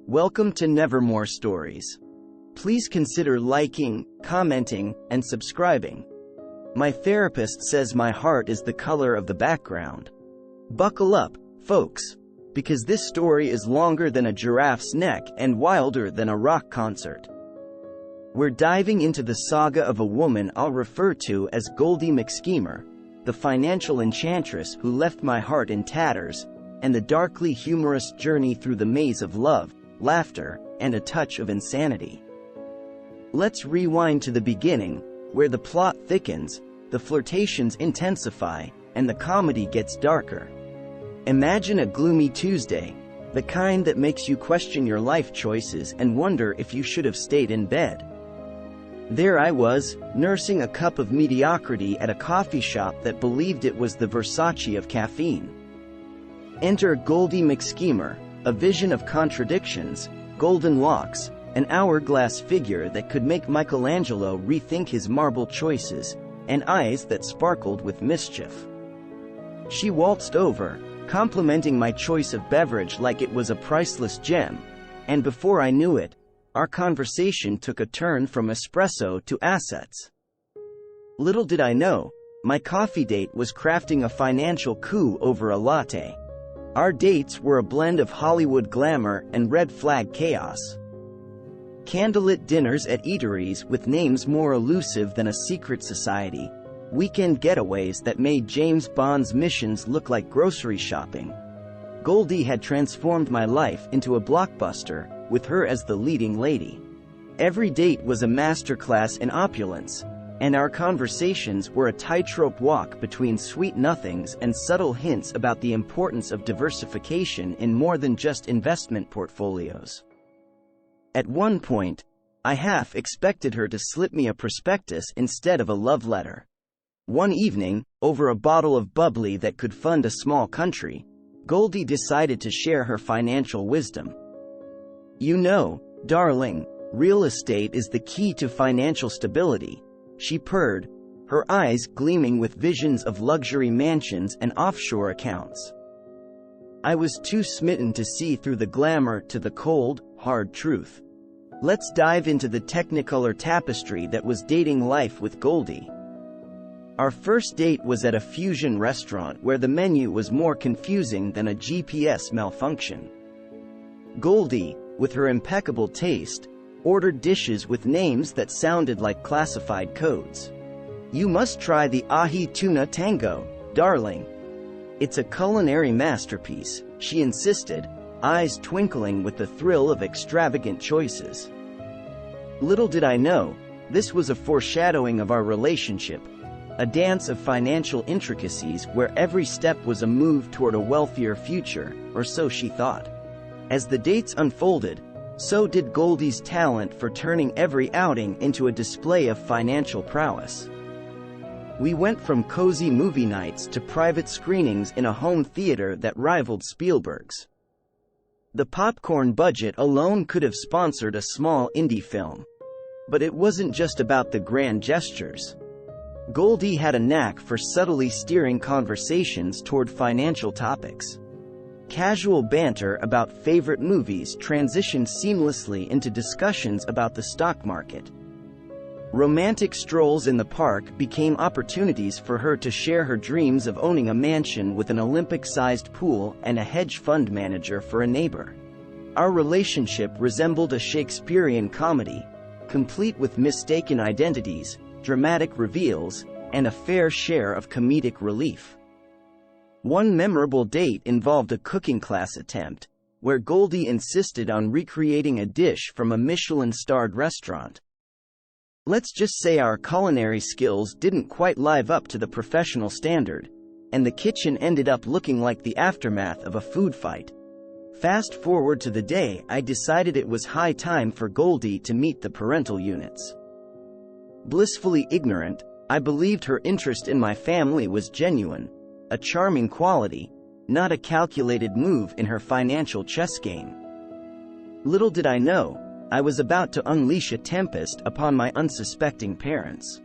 Welcome to Nevermore Stories. Please consider liking, commenting, and subscribing. My therapist says my heart is the color of the background. Buckle up, folks, because this story is longer than a giraffe's neck and wilder than a rock concert. We're diving into the saga of a woman I'll refer to as Goldie McSchemer, the financial enchantress who left my heart in tatters, and the darkly humorous journey through the maze of love, laughter, and a touch of insanity. Let's rewind to the beginning, where the plot thickens, the flirtations intensify, and the comedy gets darker. Imagine a gloomy Tuesday, the kind that makes you question your life choices and wonder if you should have stayed in bed. There I was, nursing a cup of mediocrity at a coffee shop that believed it was the Versace of caffeine. Enter Goldie McSchemer, a vision of contradictions, golden locks, an hourglass figure that could make Michelangelo rethink his marble choices, and eyes that sparkled with mischief. She waltzed over, complimenting my choice of beverage like it was a priceless gem, and before I knew it, our conversation took a turn from espresso to assets. Little did I know, my coffee date was crafting a financial coup over a latte. Our dates were a blend of Hollywood glamour and red flag chaos. Candlelit dinners at eateries with names more elusive than a secret society, weekend getaways that made James Bond's missions look like grocery shopping. Goldie had transformed my life into a blockbuster, with her as the leading lady. Every date was a masterclass in opulence, and our conversations were a tightrope walk between sweet nothings and subtle hints about the importance of diversification in more than just investment portfolios. At one point, I half expected her to slip me a prospectus instead of a love letter. One evening, over a bottle of bubbly that could fund a small country, Goldie decided to share her financial wisdom. "You know, darling, real estate is the key to financial stability," she purred, her eyes gleaming with visions of luxury mansions and offshore accounts. I was too smitten to see through the glamour to the cold, hard truth. Let's dive into the technicolor tapestry that was dating life with Goldie. Our first date was at a fusion restaurant where the menu was more confusing than a GPS malfunction. Goldie, with her impeccable taste, ordered dishes with names that sounded like classified codes. "You must try the ahi tuna tango, darling. It's a culinary masterpiece," she insisted, eyes twinkling with the thrill of extravagant choices. Little did I know, this was a foreshadowing of our relationship, a dance of financial intricacies where every step was a move toward a wealthier future, or so she thought. As the dates unfolded, so did Goldie's talent for turning every outing into a display of financial prowess. We went from cozy movie nights to private screenings in a home theater that rivaled Spielberg's. The popcorn budget alone could have sponsored a small indie film. But it wasn't just about the grand gestures. Goldie had a knack for subtly steering conversations toward financial topics. Casual banter about favorite movies transitioned seamlessly into discussions about the stock market. Romantic strolls in the park became opportunities for her to share her dreams of owning a mansion with an Olympic-sized pool and a hedge fund manager for a neighbor. Our relationship resembled a Shakespearean comedy, complete with mistaken identities, dramatic reveals, and a fair share of comedic relief. One memorable date involved a cooking class attempt, where Goldie insisted on recreating a dish from a Michelin-starred restaurant. Let's just say our culinary skills didn't quite live up to the professional standard, and the kitchen ended up looking like the aftermath of a food fight. Fast forward to the day I decided it was high time for Goldie to meet the parental units. Blissfully ignorant, I believed her interest in my family was genuine, a charming quality, not a calculated move in her financial chess game. Little did I know, I was about to unleash a tempest upon my unsuspecting parents.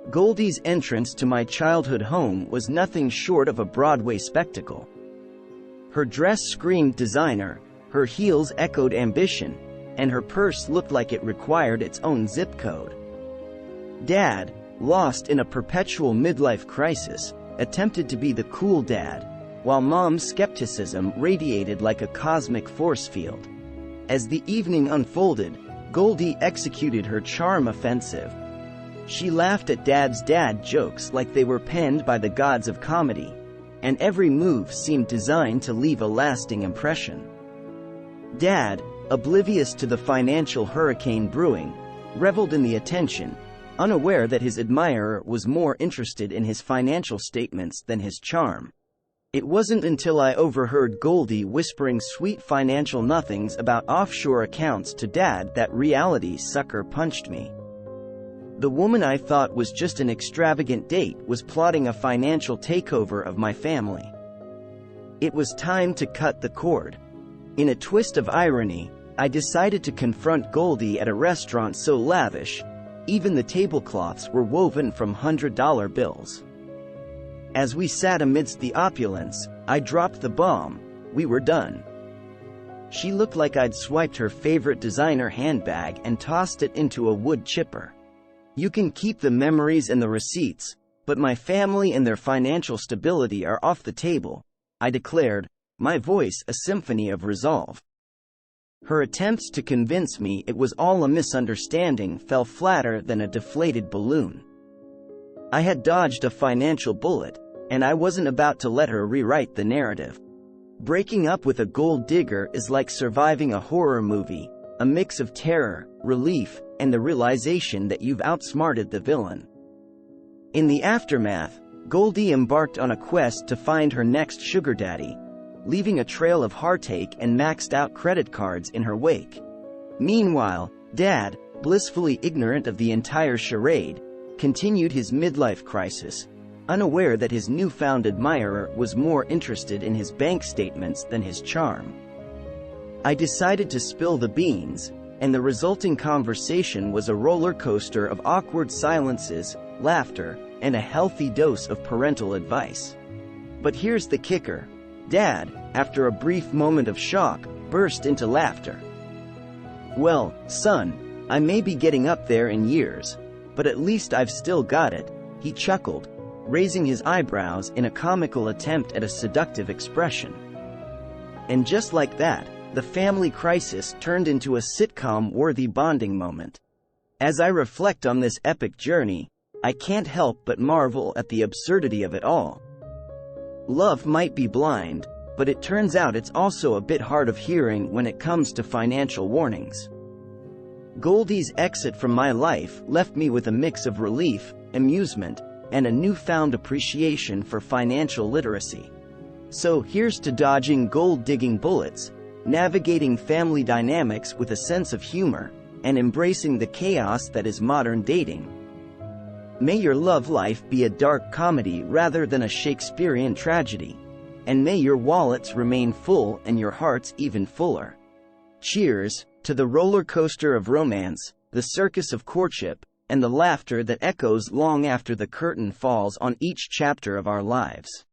Goldie's entrance to my childhood home was nothing short of a Broadway spectacle. Her dress screamed designer, Her heels echoed ambition, and her purse looked like it required its own zip code. Dad, lost in a perpetual midlife crisis, attempted to be the cool dad, while Mom's skepticism radiated like a cosmic force field. As the evening unfolded, Goldie executed her charm offensive. She laughed at Dad's dad jokes like they were penned by the gods of comedy, and every move seemed designed to leave a lasting impression. Dad, oblivious to the financial hurricane brewing, reveled in the attention, unaware that his admirer was more interested in his financial statements than his charm. It wasn't until I overheard Goldie whispering sweet financial nothings about offshore accounts to Dad that reality sucker punched me. The woman I thought was just an extravagant date was plotting a financial takeover of my family. It was time to cut the cord. In a twist of irony, I decided to confront Goldie at a restaurant so lavish, even the tablecloths were woven from $100 bills. As we sat amidst the opulence, I dropped the bomb: we were done. She looked like I'd swiped her favorite designer handbag and tossed it into a wood chipper. You can keep the memories and the receipts, but my family and their financial stability are off the table, I declared, my voice a symphony of resolve. Her attempts to convince me it was all a misunderstanding fell flatter than a deflated balloon. I had dodged a financial bullet, and I wasn't about to let her rewrite the narrative. Breaking up with a gold digger is like surviving a horror movie, a mix of terror, relief, and the realization that you've outsmarted the villain. In the aftermath, Goldie embarked on a quest to find her next sugar daddy, leaving a trail of heartache and maxed-out credit cards in her wake. Meanwhile, Dad, blissfully ignorant of the entire charade, continued his midlife crisis, unaware that his newfound admirer was more interested in his bank statements than his charm. I decided to spill the beans, and the resulting conversation was a roller coaster of awkward silences, laughter, and a healthy dose of parental advice. But here's the kicker. Dad, after a brief moment of shock, burst into laughter. "Well, son, I may be getting up there in years, but at least I've still got it," he chuckled, raising his eyebrows in a comical attempt at a seductive expression. And just like that, the family crisis turned into a sitcom-worthy bonding moment. As I reflect on this epic journey, I can't help but marvel at the absurdity of it all. Love might be blind, but it turns out it's also a bit hard of hearing when it comes to financial warnings. Goldie's exit from my life left me with a mix of relief, amusement, and a newfound appreciation for financial literacy. So here's to dodging gold-digging bullets, navigating family dynamics with a sense of humor, and embracing the chaos that is modern dating. May your love life be a dark comedy rather than a Shakespearean tragedy, and may your wallets remain full and your hearts even fuller. Cheers to the roller coaster of romance, the circus of courtship, and the laughter that echoes long after the curtain falls on each chapter of our lives.